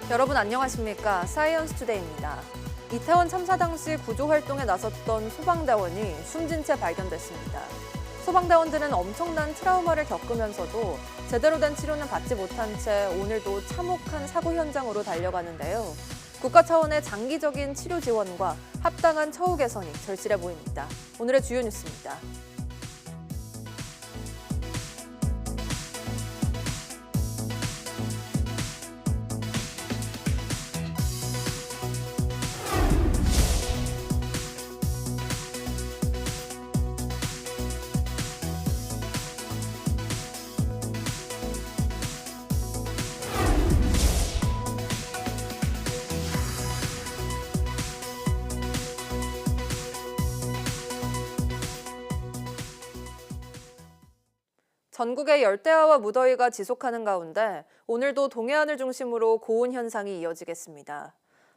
여러분 안녕하십니까? 사이언스투데이입니다. 이태원 참사 당시 구조 활동에 나섰던 소방대원이 숨진 채 발견됐습니다. 소방대원들은 엄청난 트라우마를 겪으면서도 제대로 된 치료는 받지 못한 채 오늘도 참혹한 사고 현장으로 달려가는데요. 국가 차원의 장기적인 치료 지원과 합당한 처우 개선이 절실해 보입니다. 오늘의 주요 뉴스입니다. 전국의 열대야와 무더위가 지속하는 가운데 오늘도 동해안을 중심으로 고온 현상이 이어지겠습니다.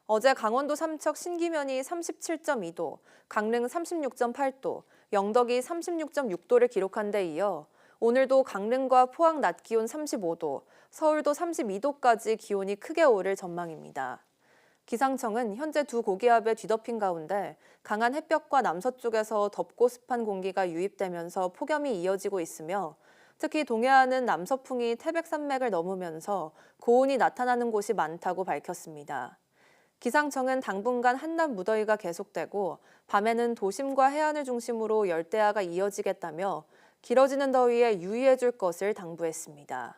어제 강원도 삼척 신기면이 37.2도, 강릉 36.8도, 영덕이 36.6도를 기록한 데 이어 오늘도 강릉과 포항 낮 기온 35도, 서울도 32도까지 기온이 크게 오를 전망입니다. 기상청은 현재 두 고기압에 뒤덮인 가운데 강한 햇볕과 남서쪽에서 덥고 습한 공기가 유입되면서 폭염이 이어지고 있으며 특히 동해안은 남서풍이 태백산맥을 넘으면서 고온이 나타나는 곳이 많다고 밝혔습니다. 기상청은 당분간 한낮 무더위가 계속되고 밤에는 도심과 해안을 중심으로 열대야가 이어지겠다며 길어지는 더위에 유의해 줄 것을 당부했습니다.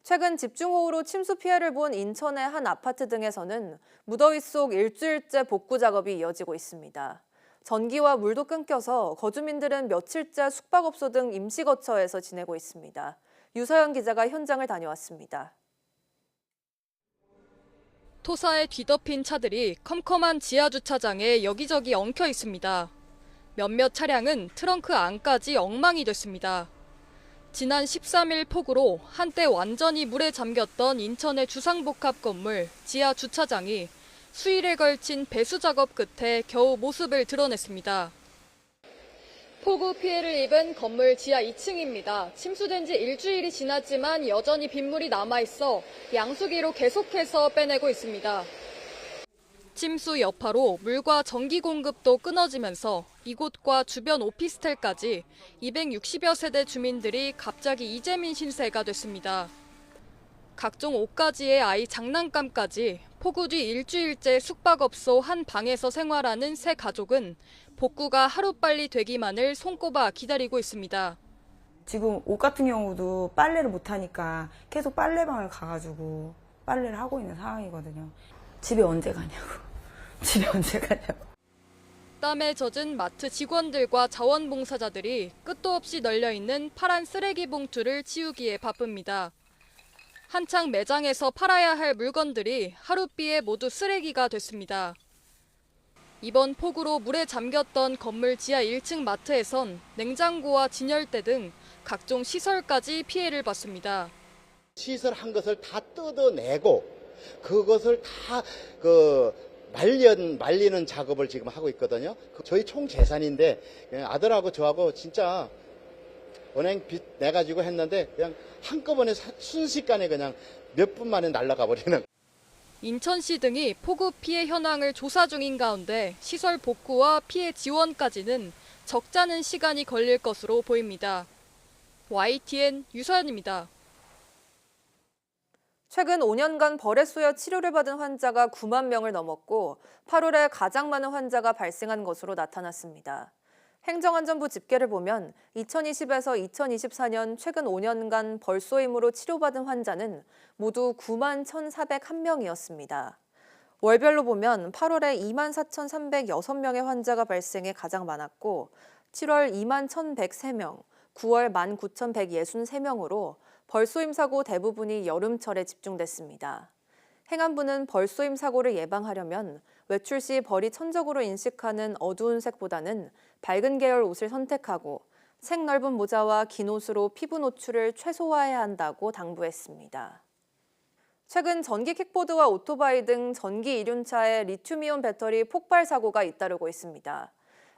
최근 집중호우로 침수 피해를 본 인천의 한 아파트 등에서는 무더위 속 일주일째 복구 작업이 이어지고 있습니다. 전기와 물도 끊겨서 거주민들은 며칠째 숙박업소 등 임시거처에서 지내고 있습니다. 유서연 기자가 현장을 다녀왔습니다. 토사에 뒤덮인 차들이 컴컴한 지하주차장에 여기저기 엉켜 있습니다. 몇몇 차량은 트렁크 안까지 엉망이 됐습니다. 지난 13일 폭우로 한때 완전히 물에 잠겼던 인천의 주상복합 건물 지하 주차장이 수일에 걸친 배수 작업 끝에 겨우 모습을 드러냈습니다. 폭우 피해를 입은 건물 지하 2층입니다. 침수된 지 일주일이 지났지만 여전히 빗물이 남아있어 양수기로 계속해서 빼내고 있습니다. 침수 여파로 물과 전기 공급도 끊어지면서 이곳과 주변 오피스텔까지 260여 세대 주민들이 갑자기 이재민 신세가 됐습니다. 각종 옷가지에 아이 장난감까지 폭우 뒤 일주일째 숙박업소 한 방에서 생활하는 세 가족은 복구가 하루빨리 되기만을 손꼽아 기다리고 있습니다. 지금 옷 같은 경우도 빨래를 못하니까 계속 빨래방을 가가지고 빨래를 하고 있는 상황이거든요. 집에 언제 가냐고. 집에 언제 가냐고. 땀에 젖은 마트 직원들과 자원봉사자들이 끝도 없이 널려있는 파란 쓰레기 봉투를 치우기에 바쁩니다. 한창 매장에서 팔아야 할 물건들이 하룻비에 모두 쓰레기가 됐습니다. 이번 폭우로 물에 잠겼던 건물 지하 1층 마트에선 냉장고와 진열대 등 각종 시설까지 피해를 봤습니다. 시설한 것을 다 뜯어내고 그것을 다 말리는 작업을 지금 하고 있거든요. 저희 총 재산인데 그냥 아들하고 저하고 진짜 은행 빚 내가지고 했는데 그냥 한꺼번에 순식간에 그냥 몇 분 만에 날아가 버리는. 인천시 등이 폭우 피해 현황을 조사 중인 가운데 시설 복구와 피해 지원까지는 적잖은 시간이 걸릴 것으로 보입니다. YTN 유서연입니다. 최근 5년간 벌에 쏘여 치료를 받은 환자가 9만 명을 넘었고 8월에 가장 많은 환자가 발생한 것으로 나타났습니다. 행정안전부 집계를 보면 2020에서 2024년 최근 5년간 벌쏘임으로 치료받은 환자는 모두 9만 1,401명이었습니다. 월별로 보면 8월에 2만 4,306명의 환자가 발생해 가장 많았고 7월 2만 1,103명, 9월 19,163명으로 벌쏘임 사고 대부분이 여름철에 집중됐습니다. 행안부는 벌쏘임 사고를 예방하려면 외출 시 벌이 천적으로 인식하는 어두운 색보다는 밝은 계열 옷을 선택하고 색 넓은 모자와 긴 옷으로 피부 노출을 최소화해야 한다고 당부했습니다. 최근 전기 킥보드와 오토바이 등 전기 이륜차에 리튬이온 배터리 폭발 사고가 잇따르고 있습니다.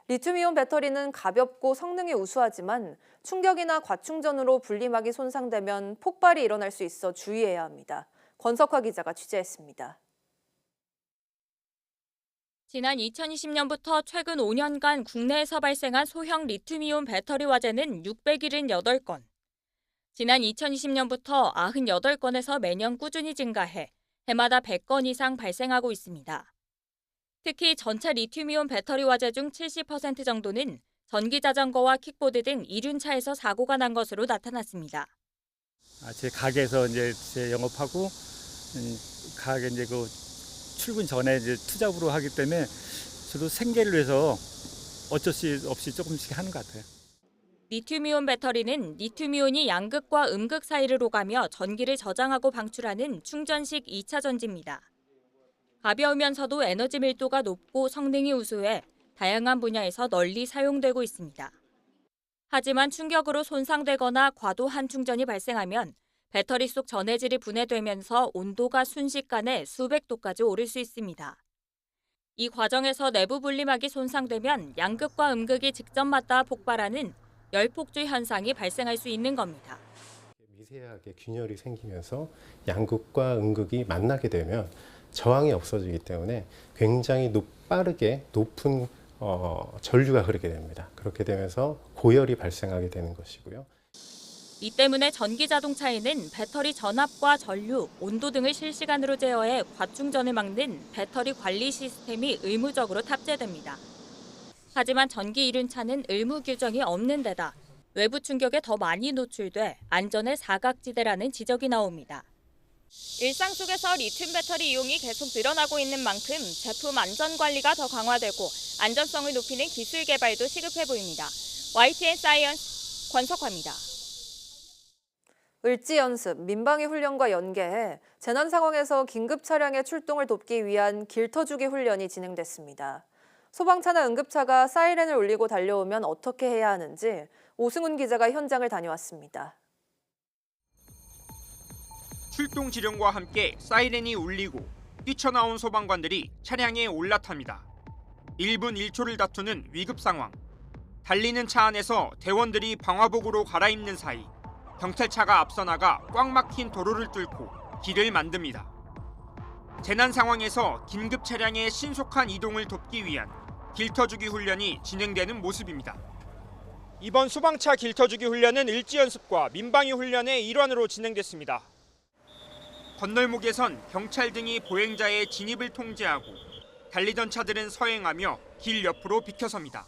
리튬이온 배터리는 가볍고 성능이 우수하지만 충격이나 과충전으로 분리막이 손상되면 폭발이 일어날 수 있어 주의해야 합니다. 권석화 기자가 취재했습니다. 지난 2020년부터 최근 5년간 국내에서 발생한 소형 리튬이온 배터리 화재는 678건. 지난 2020년부터 98건에서 매년 꾸준히 증가해 해마다 100건 이상 발생하고 있습니다. 특히 전체 리튬이온 배터리 화재 중 70% 정도는 전기자전거와 킥보드 등 이륜차에서 사고가 난 것으로 나타났습니다. 제 가게에서 이제 제 영업하고 가게 이제 그 출근 전에 이제 투잡으로 하기 때문에 저도 생계를 위해서 어쩔 수 없이 조금씩 하는 것 같아요. 리튬이온 배터리는 리튬이온이 양극과 음극 사이를 오가며 전기를 저장하고 방출하는 충전식 2차 전지입니다. 가벼우면서도 에너지 밀도가 높고 성능이 우수해 다양한 분야에서 널리 사용되고 있습니다. 하지만 충격으로 손상되거나 과도한 충전이 발생하면 배터리 속 전해질이 분해되면서 온도가 순식간에 수백 도까지 오를 수 있습니다. 이 과정에서 내부 분리막이 손상되면 양극과 음극이 직접 맞닿아 폭발하는 열폭주 현상이 발생할 수 있는 겁니다. 미세하게 균열이 생기면서 양극과 음극이 만나게 되면 저항이 없어지기 때문에 굉장히 빠르게 높은 전류가 흐르게 됩니다. 그렇게 되면서 고열이 발생하게 되는 것이고요. 이 때문에 전기 자동차에는 배터리 전압과 전류, 온도 등을 실시간으로 제어해 과충전을 막는 배터리 관리 시스템이 의무적으로 탑재됩니다. 하지만 전기 이륜차는 의무 규정이 없는 데다 외부 충격에 더 많이 노출돼 안전의 사각지대라는 지적이 나옵니다. 일상 속에서 리튬 배터리 이용이 계속 늘어나고 있는 만큼 제품 안전 관리가 더 강화되고 안전성을 높이는 기술 개발도 시급해 보입니다. YTN 사이언스 권석화입니다. 을지 연습, 민방위 훈련과 연계해 재난 상황에서 긴급 차량의 출동을 돕기 위한 길터주기 훈련이 진행됐습니다. 소방차나 응급차가 사이렌을 울리고 달려오면 어떻게 해야 하는지 오승훈 기자가 현장을 다녀왔습니다. 출동 지령과 함께 사이렌이 울리고 뛰쳐나온 소방관들이 차량에 올라탑니다. 1분 1초를 다투는 위급 상황. 달리는 차 안에서 대원들이 방화복으로 갈아입는 사이 경찰차가 앞서 나가 꽉 막힌 도로를 뚫고 길을 만듭니다. 재난 상황에서 긴급 차량의 신속한 이동을 돕기 위한 길터주기 훈련이 진행되는 모습입니다. 이번 소방차 길터주기 훈련은 을지 연습과 민방위 훈련의 일환으로 진행됐습니다. 건널목에선 경찰 등이 보행자의 진입을 통제하고 달리던 차들은 서행하며 길 옆으로 비켜섭니다.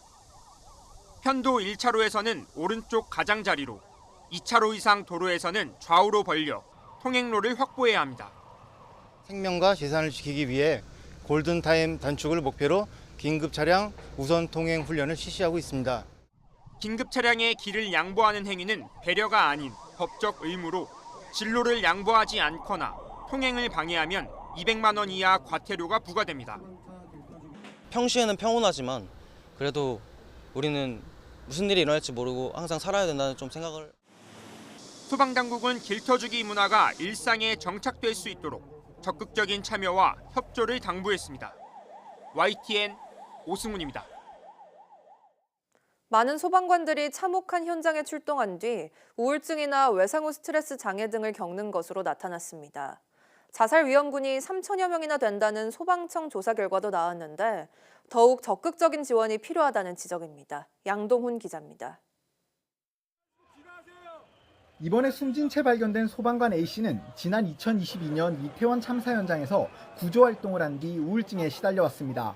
편도 1차로에서는 오른쪽 가장자리로, 2차로 이상 도로에서는 좌우로 벌려 통행로를 확보해야 합니다. 생명과 재산을 지키기 위해 골든타임 단축을 목표로 긴급 차량 우선 통행 훈련을 실시하고 있습니다. 긴급 차량에 길을 양보하는 행위는 배려가 아닌 법적 의무로 진로를 양보하지 않거나 통행을 방해하면 200만 원 이하 과태료가 부과됩니다. 평시에는 평온하지만 그래도 우리는 무슨 일이 일어날지 모르고 항상 살아야 된다는 좀 생각을. 소방당국은 길터주기 문화가 일상에 정착될 수 있도록 적극적인 참여와 협조를 당부했습니다. YTN 오승훈입니다. 많은 소방관들이 참혹한 현장에 출동한 뒤 우울증이나 외상 후 스트레스 장애 등을 겪는 것으로 나타났습니다. 자살 위험군이 3천여 명이나 된다는 소방청 조사 결과도 나왔는데 더욱 적극적인 지원이 필요하다는 지적입니다. 양동훈 기자입니다. 이번에 숨진 채 발견된 소방관 A씨는 지난 2022년 이태원 참사 현장에서 구조활동을 한 뒤 우울증에 시달려왔습니다.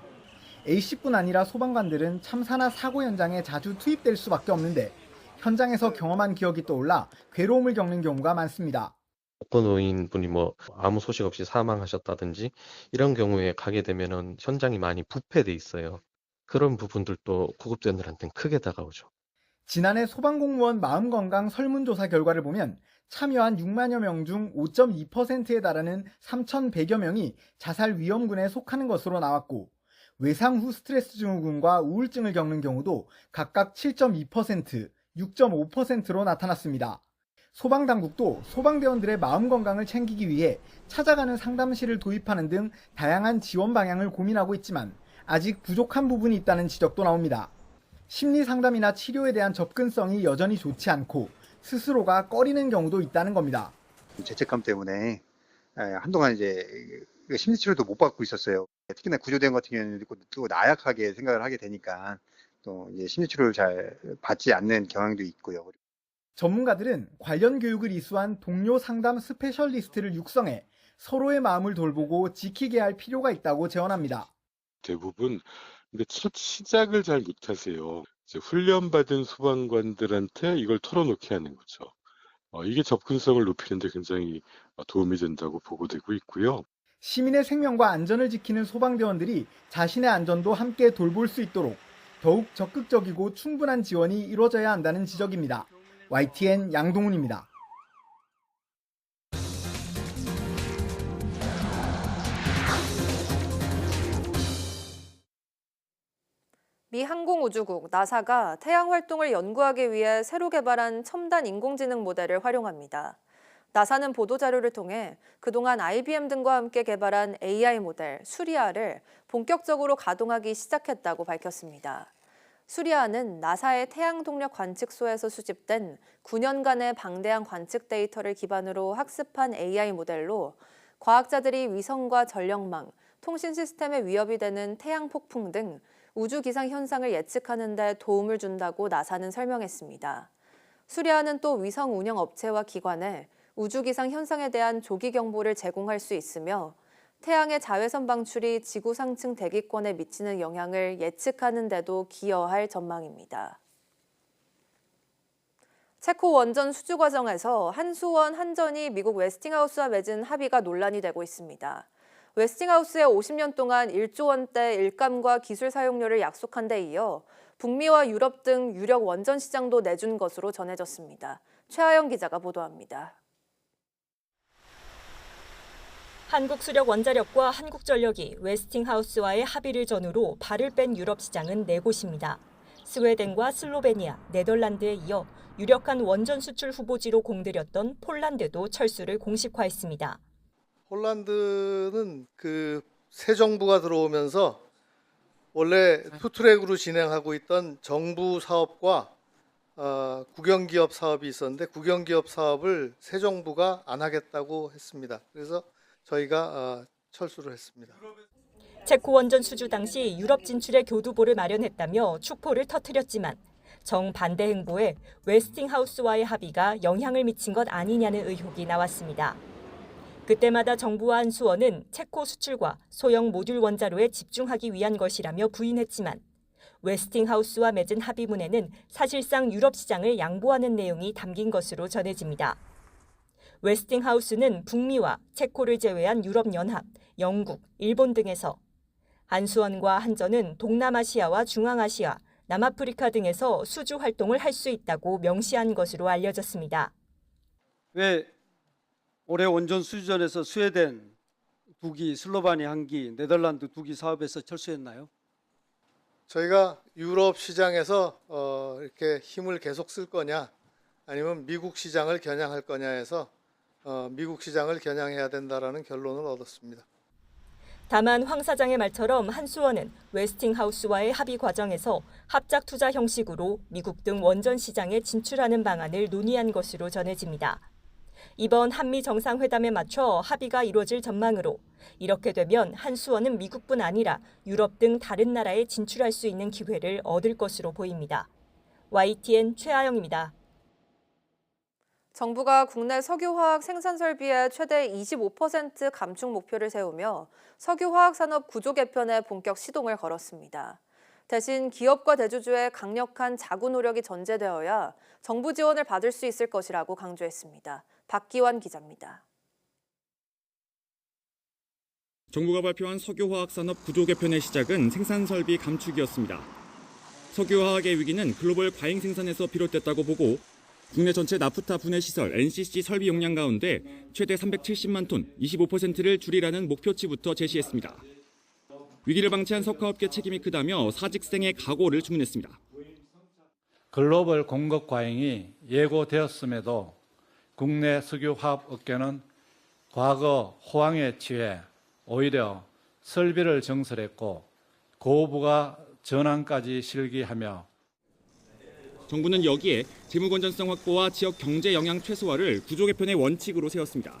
A씨뿐 아니라 소방관들은 참사나 사고 현장에 자주 투입될 수밖에 없는데 현장에서 경험한 기억이 떠올라 괴로움을 겪는 경우가 많습니다. 어떤 노인분이 아무 소식 없이 사망하셨다든지 이런 경우에 가게 되면은 현장이 많이 부패돼 있어요. 그런 부분들도 구급대원들한테는 크게 다가오죠. 지난해 소방공무원 마음건강 설문조사 결과를 보면 참여한 6만여 명 중 5.2%에 달하는 3,100여 명이 자살 위험군에 속하는 것으로 나왔고 외상 후 스트레스 증후군과 우울증을 겪는 경우도 각각 7.2%, 6.5%로 나타났습니다. 소방당국도 소방대원들의 마음 건강을 챙기기 위해 찾아가는 상담실을 도입하는 등 다양한 지원 방향을 고민하고 있지만 아직 부족한 부분이 있다는 지적도 나옵니다. 심리 상담이나 치료에 대한 접근성이 여전히 좋지 않고 스스로가 꺼리는 경우도 있다는 겁니다. 죄책감 때문에 한동안 이제 심리치료도 못 받고 있었어요. 특히나 구조대원 같은 경우는 또 나약하게 생각을 하게 되니까 또 이제 심리치료를 잘 받지 않는 경향도 있고요. 전문가들은 관련 교육을 이수한 동료 상담 스페셜리스트를 육성해 서로의 마음을 돌보고 지키게 할 필요가 있다고 제언합니다. 대부분 근데 첫 시작을 잘 못하세요. 이제 훈련받은 소방관들한테 이걸 털어놓게 하는 거죠. 이게 접근성을 높이는 데 굉장히 도움이 된다고 보고되고 있고요. 시민의 생명과 안전을 지키는 소방대원들이 자신의 안전도 함께 돌볼 수 있도록 더욱 적극적이고 충분한 지원이 이루어져야 한다는 지적입니다. YTN 양동훈입니다. 미 항공우주국 나사가 태양 활동을 연구하기 위해 새로 개발한 첨단 인공지능 모델을 활용합니다. 나사는 보도자료를 통해 그동안 IBM 등과 함께 개발한 AI 모델 수리아를 본격적으로 가동하기 시작했다고 밝혔습니다. 수리아는 나사의 태양 동력 관측소에서 수집된 9년간의 방대한 관측 데이터를 기반으로 학습한 AI 모델로 과학자들이 위성과 전력망, 통신 시스템에 위협이 되는 태양 폭풍 등 우주 기상 현상을 예측하는 데 도움을 준다고 나사는 설명했습니다. 수리아는 또 위성 운영 업체와 기관에 우주 기상 현상에 대한 조기 경보를 제공할 수 있으며 태양의 자외선 방출이 지구 상층 대기권에 미치는 영향을 예측하는 데도 기여할 전망입니다. 체코 원전 수주 과정에서 한수원, 한전이 미국 웨스팅하우스와 맺은 합의가 논란이 되고 있습니다. 웨스팅하우스의 50년 동안 1조 원대 일감과 기술 사용료를 약속한 데 이어 북미와 유럽 등 유력 원전 시장도 내준 것으로 전해졌습니다. 최하영 기자가 보도합니다. 한국수력원자력과 한국전력이 웨스팅하우스와의 합의를 전후로 발을 뺀 유럽 시장은 4곳입니다. 스웨덴과 슬로베니아, 네덜란드에 이어 유력한 원전 수출 후보지로 공들였던 폴란드도 철수를 공식화했습니다. 폴란드는 새 정부가 들어오면서 원래 투트랙으로 진행하고 있던 정부 사업과 국영기업 사업이 있었는데 국영기업 사업을 새 정부가 안 하겠다고 했습니다. 그래서 저희가 철수를 했습니다. 체코 원전 수주 당시 유럽 진출의 교두보를 마련했다며 축포를 터뜨렸지만 정반대 행보에 웨스팅하우스와의 합의가 영향을 미친 것 아니냐는 의혹이 나왔습니다. 그때마다 정부와 한수원은 체코 수출과 소형 모듈 원자로에 집중하기 위한 것이라며 부인했지만 웨스팅하우스와 맺은 합의문에는 사실상 유럽 시장을 양보하는 내용이 담긴 것으로 전해집니다. 웨스팅하우스는 북미와 체코를 제외한 유럽연합, 영국, 일본 등에서, 한수원과 한전은 동남아시아와 중앙아시아, 남아프리카 등에서 수주 활동을 할 수 있다고 명시한 것으로 알려졌습니다. 왜 올해 원전 수주전에서 스웨덴 2기, 슬로바니아 1기, 네덜란드 2기 사업에서 철수했나요? 저희가 유럽 시장에서 이렇게 힘을 계속 쓸 거냐 아니면 미국 시장을 겨냥할 거냐 해서 미국 시장을 겨냥해야 된다라는 결론을 얻었습니다. 다만 황 사장의 말처럼 한수원은 웨스팅하우스와의 합의 과정에서 합작 투자 형식으로 미국 등 원전 시장에 진출하는 방안을 논의한 것으로 전해집니다. 이번 한미 정상회담에 맞춰 합의가 이루어질 전망으로 이렇게 되면 한수원은 미국뿐 아니라 유럽 등 다른 나라에 진출할 수 있는 기회를 얻을 것으로 보입니다. YTN 최하영입니다. 정부가 국내 석유화학 생산 설비의 최대 25% 감축 목표를 세우며 석유화학 산업 구조 개편에 본격 시동을 걸었습니다. 대신 기업과 대주주의 강력한 자구 노력이 전제되어야 정부 지원을 받을 수 있을 것이라고 강조했습니다. 박기환 기자입니다. 정부가 발표한 석유화학 산업 구조 개편의 시작은 생산 설비 감축이었습니다. 석유화학의 위기는 글로벌 과잉 생산에서 비롯됐다고 보고 국내 전체 나프타 분해 시설 NCC 설비 용량 가운데 최대 370만 톤, 25%를 줄이라는 목표치부터 제시했습니다. 위기를 방치한 석화업계 책임이 크다며 사직생의 각오를 주문했습니다. 글로벌 공급 과잉이 예고되었음에도 국내 석유화학 업계는 과거 호황에 취해 오히려 설비를 증설했고 고부가 전환까지 실기하며 정부는 여기에 재무 건전성 확보와 지역 경제 영향 최소화를 구조 개편의 원칙으로 세웠습니다.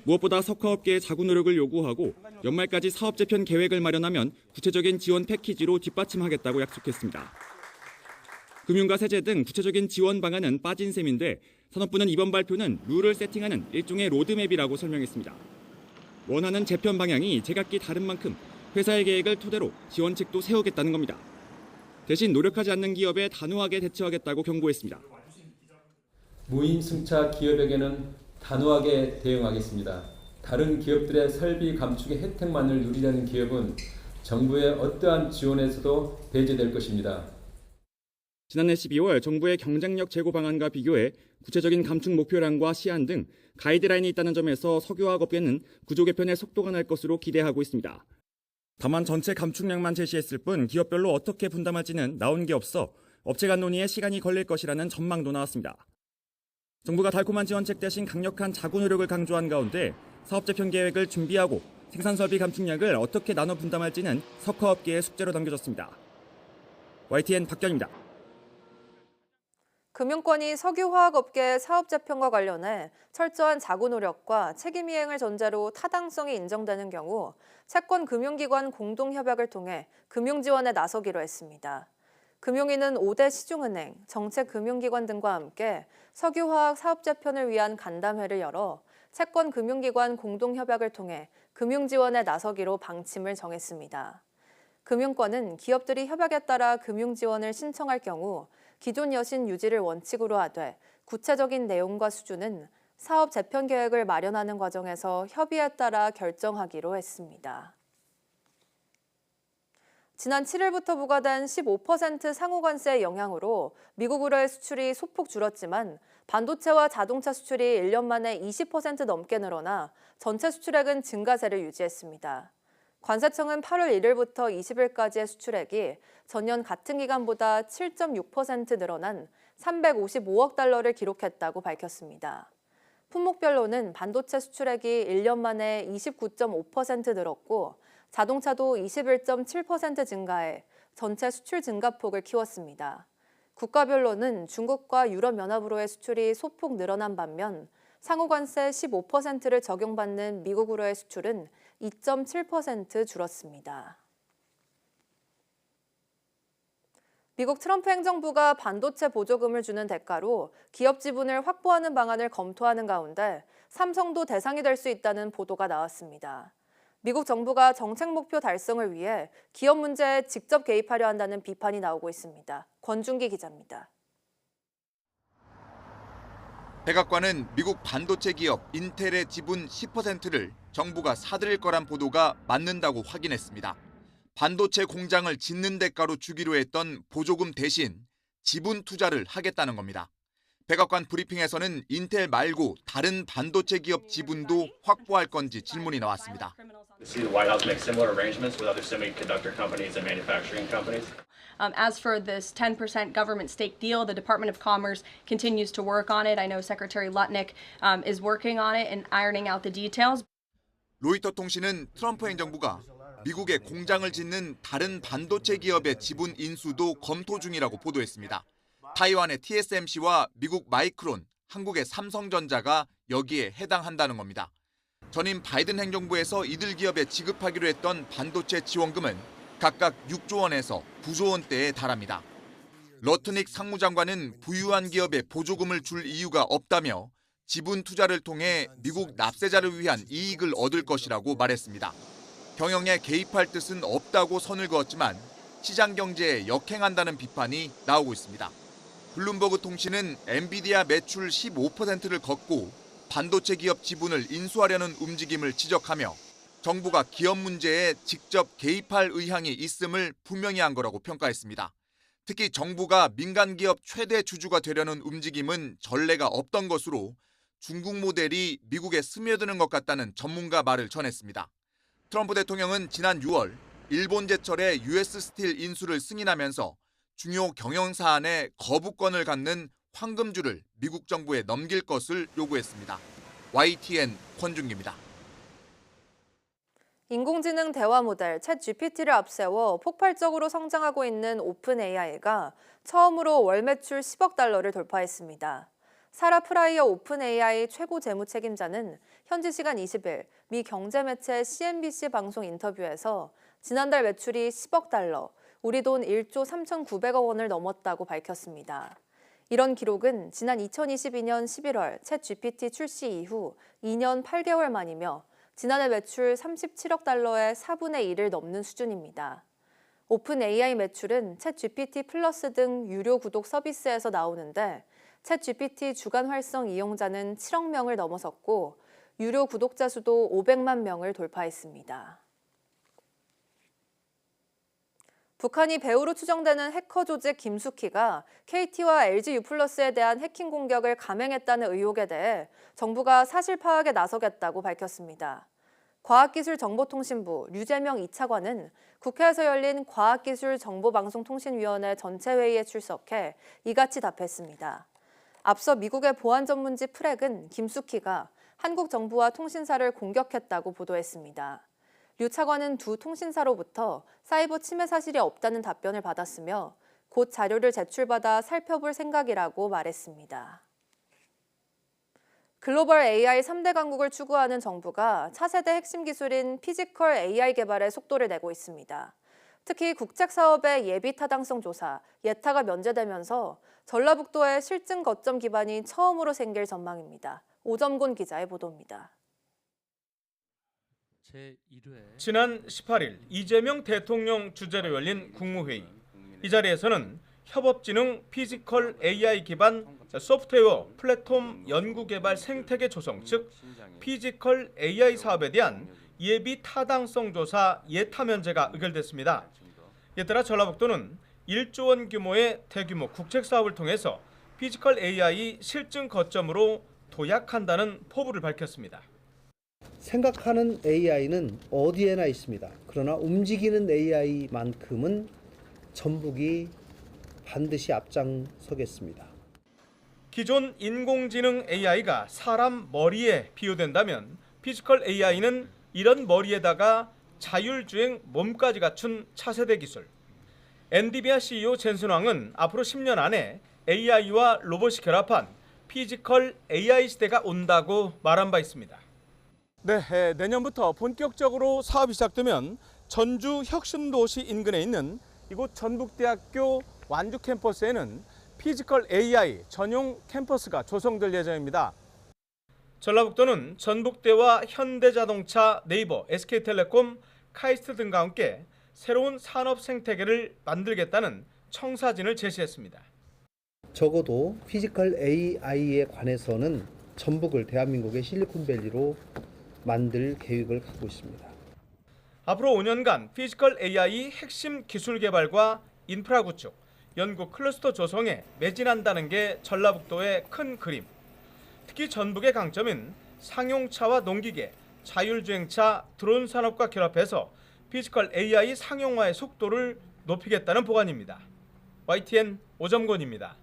무엇보다 석화업계의 자구 노력을 요구하고 연말까지 사업 재편 계획을 마련하면 구체적인 지원 패키지로 뒷받침하겠다고 약속했습니다. 금융과 세제 등 구체적인 지원 방안은 빠진 셈인데 산업부는 이번 발표는 룰을 세팅하는 일종의 로드맵이라고 설명했습니다. 원하는 재편 방향이 제각기 다른 만큼 회사의 계획을 토대로 지원책도 세우겠다는 겁니다. 대신 노력하지 않는 기업에 단호하게 대처하겠다고 경고했습니다. 무임승차 기업에게는 단호하게 대응하겠습니다. 다른 기업들의 설비 감축의 혜택만을 누리려는 기업은 정부의 어떠한 지원에서도 배제될 것입니다. 지난해 12월 정부의 경쟁력 제고 방안과 비교해 구체적인 감축 목표량과 시한 등 가이드라인이 있다는 점에서 석유화학업계는 구조 개편의 속도가 날 것으로 기대하고 있습니다. 다만 전체 감축량만 제시했을 뿐 기업별로 어떻게 분담할지는 나온 게 없어 업체 간 논의에 시간이 걸릴 것이라는 전망도 나왔습니다. 정부가 달콤한 지원책 대신 강력한 자구 노력을 강조한 가운데 사업 재편 계획을 준비하고 생산 설비 감축량을 어떻게 나눠 분담할지는 석화업계의 숙제로 남겨졌습니다. YTN 박견입니다. 금융권이 석유화학업계의 사업 재편과 관련해 철저한 자구 노력과 책임 이행을 전제로 타당성이 인정되는 경우 채권 금융기관 공동협약을 통해 금융 지원에 나서기로 했습니다. 금융위는 5대 시중은행, 정책금융기관 등과 함께 석유화학 사업 재편을 위한 간담회를 열어 채권 금융기관 공동협약을 통해 금융 지원에 나서기로 방침을 정했습니다. 금융권은 기업들이 협약에 따라 금융 지원을 신청할 경우 기존 여신 유지를 원칙으로 하되 구체적인 내용과 수준은 사업 재편 계획을 마련하는 과정에서 협의에 따라 결정하기로 했습니다. 지난 7일부터 부과된 15% 상호관세의 영향으로 미국으로의 수출이 소폭 줄었지만 반도체와 자동차 수출이 1년 만에 20% 넘게 늘어나 전체 수출액은 증가세를 유지했습니다. 관세청은 8월 1일부터 20일까지의 수출액이 전년 같은 기간보다 7.6% 늘어난 355억 달러를 기록했다고 밝혔습니다. 품목별로는 반도체 수출액이 1년 만에 29.5% 늘었고 자동차도 21.7% 증가해 전체 수출 증가폭을 키웠습니다. 국가별로는 중국과 유럽연합으로의 수출이 소폭 늘어난 반면 상호관세 15%를 적용받는 미국으로의 수출은 2.7% 줄었습니다. 미국 트럼프 행정부가 반도체 보조금을 주는 대가로 기업 지분을 확보하는 방안을 검토하는 가운데 삼성도 대상이 될 수 있다는 보도가 나왔습니다. 미국 정부가 정책 목표 달성을 위해 기업 문제에 직접 개입하려 한다는 비판이 나오고 있습니다. 권준기 기자입니다. 백악관은 미국 반도체 기업 인텔의 지분 10%를 정부가 사들일 거란 보도가 맞는다고 확인했습니다. 반도체 공장을 짓는 대가로 주기로 했던 보조금 대신 지분 투자를 하겠다는 겁니다. 백악관 브리핑에서는 인텔 말고 다른 반도체 기업 지분도 확보할 건지 질문이 나왔습니다. As for this 10% government stake deal, the Department of Commerce continues to work on it. I know Secretary Lutnick is working on it and ironing out the details. 로이터 통신은 트럼프 행정부가 미국에 공장을 짓는 다른 반도체 기업의 지분 인수도 검토 중이라고 보도했습니다. 타이완의 TSMC와 미국 마이크론, 한국의 삼성전자가 여기에 해당한다는 겁니다. 전임 바이든 행정부에서 이들 기업에 지급하기로 했던 반도체 지원금은 각각 6조 원에서 9조 원대에 달합니다. 러트닉 상무장관은 부유한 기업에 보조금을 줄 이유가 없다며 지분 투자를 통해 미국 납세자를 위한 이익을 얻을 것이라고 말했습니다. 경영에 개입할 뜻은 없다고 선을 그었지만 시장 경제에 역행한다는 비판이 나오고 있습니다. 블룸버그 통신은 엔비디아 매출 15%를 걷고 반도체 기업 지분을 인수하려는 움직임을 지적하며 정부가 기업 문제에 직접 개입할 의향이 있음을 분명히 한 거라고 평가했습니다. 특히 정부가 민간 기업 최대 주주가 되려는 움직임은 전례가 없던 것으로 중국 모델이 미국에 스며드는 것 같다는 전문가 말을 전했습니다. 트럼프 대통령은 지난 6월 일본 제철의 US 스틸 인수를 승인하면서 중요 경영 사안에 거부권을 갖는 황금줄을 미국 정부에 넘길 것을 요구했습니다. YTN 권준기입니다. 인공지능 대화 모델 챗 GPT를 앞세워 폭발적으로 성장하고 있는 오픈 AI가 처음으로 월 매출 10억 달러를 돌파했습니다. 사라 프라이어 오픈 AI 최고 재무 책임자는 현지 시간 20일 미 경제 매체 CNBC 방송 인터뷰에서 지난달 매출이 10억 달러, 우리 돈 1조 3,900억 원을 넘었다고 밝혔습니다. 이런 기록은 지난 2022년 11월 챗 GPT 출시 이후 2년 8개월 만이며 지난해 매출 37억 달러의 4분의 1을 넘는 수준입니다. 오픈 AI 매출은 챗 GPT 플러스 등 유료 구독 서비스에서 나오는데 챗 GPT 주간 활성 이용자는 7억 명을 넘어섰고 유료 구독자 수도 500만 명을 돌파했습니다. 북한이 배후로 추정되는 해커 조직 김숙희가 KT와 LG유플러스에 대한 해킹 공격을 감행했다는 의혹에 대해 정부가 사실 파악에 나서겠다고 밝혔습니다. 과학기술정보통신부 류재명 2차관은 국회에서 열린 과학기술정보방송통신위원회 전체 회의에 출석해 이같이 답했습니다. 앞서 미국의 보안 전문지 프렉은 김숙희가 한국 정부와 통신사를 공격했다고 보도했습니다. 류 차관은 두 통신사로부터 사이버 침해 사실이 없다는 답변을 받았으며 곧 자료를 제출받아 살펴볼 생각이라고 말했습니다. 글로벌 AI 3대 강국을 추구하는 정부가 차세대 핵심 기술인 피지컬 AI 개발에 속도를 내고 있습니다. 특히 국책사업의 예비 타당성 조사, 예타가 면제되면서 전라북도의 실증 거점 기반이 처음으로 생길 전망입니다. 오점곤 기자의 보도입니다. 지난 18일 이재명 대통령 주재로 열린 국무회의. 이 자리에서는 협업진흥 피지컬 AI 기반 소프트웨어 플랫폼 연구개발 생태계 조성, 즉 피지컬 AI 사업에 대한 예비 타당성 조사 예타 면제가 의결됐습니다. 이에 따라 전라북도는 1조 원 규모의 대규모 국책 사업을 통해서 피지컬 AI 실증 거점으로 도약한다는 포부를 밝혔습니다. 생각하는 AI는 어디에나 있습니다. 그러나 움직이는 AI만큼은 전북이 반드시 앞장서겠습니다. 기존 인공지능 AI가 사람 머리에 비유된다면 피지컬 AI는 이런 머리에다가 자율주행 몸까지 갖춘 차세대 기술. 엔비디아 CEO 젠슨 황은 앞으로 10년 안에 AI와 로봇이 결합한 피지컬 AI 시대가 온다고 말한 바 있습니다. 네, 내년부터 본격적으로 사업이 시작되면 전주 혁신도시 인근에 있는 이곳 전북대학교 완주 캠퍼스에는 피지컬 AI 전용 캠퍼스가 조성될 예정입니다. 전라북도는 전북대와 현대자동차, 네이버, SK텔레콤, 카이스트 등과 함께 새로운 산업 생태계를 만들겠다는 청사진을 제시했습니다. 적어도 피지컬 AI에 관해서는 전북을 대한민국의 실리콘밸리로 만들 계획을 갖고 있습니다. 앞으로 5년간 피지컬 AI 핵심 기술 개발과 인프라 구축, 연구 클러스터 조성에 매진한다는 게 전라북도의 큰 그림. 특히 전북의 강점인 상용차와 농기계, 자율주행차, 드론 산업과 결합해서 피지컬 AI 상용화의 속도를 높이겠다는 보관입니다. YTN 오점곤입니다.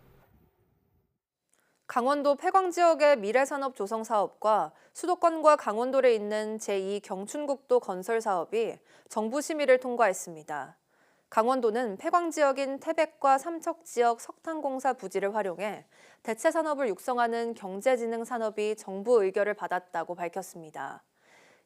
강원도 폐광 지역의 미래산업 조성 사업과 수도권과 강원도를 잇는 제2경춘국도 건설 사업이 정부 심의를 통과했습니다. 강원도는 폐광 지역인 태백과 삼척 지역 석탄공사 부지를 활용해 대체 산업을 육성하는 경제진흥 산업이 정부 의결을 받았다고 밝혔습니다.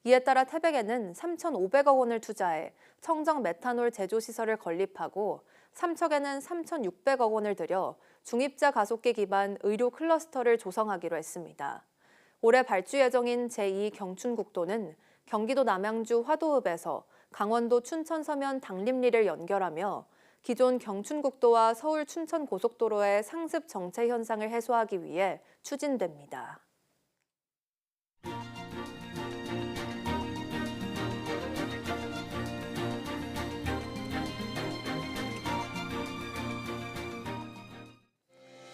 이에 따라 태백에는 3,500억 원을 투자해 청정 메탄올 제조 시설을 건립하고 삼척에는 3,600억 원을 들여 중입자 가속기 기반 의료 클러스터를 조성하기로 했습니다. 올해 발주 예정인 제2경춘국도는 경기도 남양주 화도읍에서 강원도 춘천 서면 당림리를 연결하며 기존 경춘국도와 서울 춘천 고속도로의 상습 정체 현상을 해소하기 위해 추진됩니다.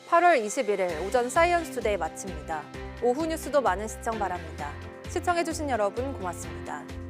(8월 21일) 오전 사이언스 투데이 마칩니다. 오후 뉴스도 많은 시청 바랍니다. 시청해주신 여러분 고맙습니다.